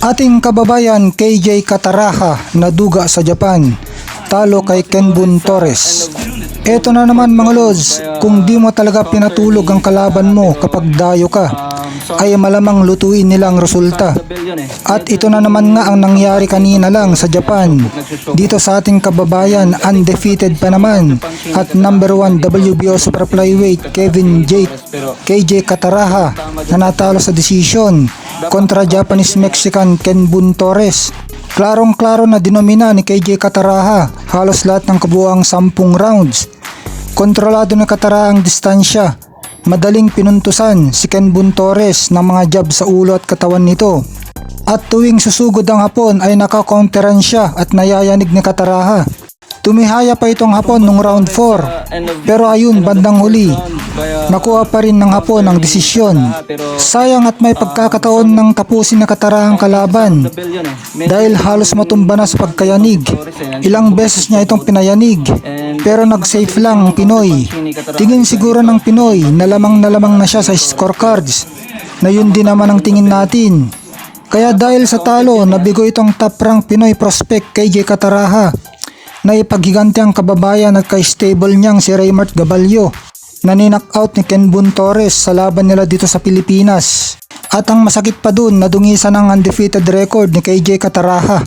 Ating kababayan KJ Kataraha naduga sa Japan, talo kay Kenbun Torres. Eto na naman mga lods, kung di mo talaga pinatulog ang kalaban mo kapag dayo ka, ay malamang lutuin nilang resulta. At ito na naman nga ang nangyari kanina lang sa Japan. Dito sa ating kababayan, undefeated pa naman at number 1 WBO Super Flyweight KJ Kataraha na natalo sa desisyon kontra Japanese Mexican Kenbun Torres. Klarong-klaro na dinomina ni KJ Kataraha halos lahat ng kabuuang 10 rounds. Kontrolado ni Kataraha ang distansya. Madaling pinuntusan si Kenbun Torres ng mga jab sa ulo at katawan nito. At tuwing susugod ang hapon ay nakakounteran siya at nayayanig ni Kataraha. Tumihaya pa itong hapon nung round 4, pero ayun bandang huli, nakuha pa rin ng hapon ang desisyon. Sayang at may pagkakataon ng tapusin na Kataraha ang kalaban dahil halos matumba na sa pagkayanig. Ilang beses niya itong pinayanig pero nag-safe lang ang Pinoy. Tingin siguro ng Pinoy na lamang na siya sa scorecards, na yun din naman ang tingin natin. Kaya dahil sa talo, nabigo itong top rank Pinoy prospect KJ Kataraha na ipaghiganti ang kababayan at ka-stable niyang si Raymart Gaballo na ni-knockout ni Kenbun Torres sa laban nila dito sa Pilipinas. At ang masakit pa dun, nadungisan ang undefeated record ni KJ Kataraha.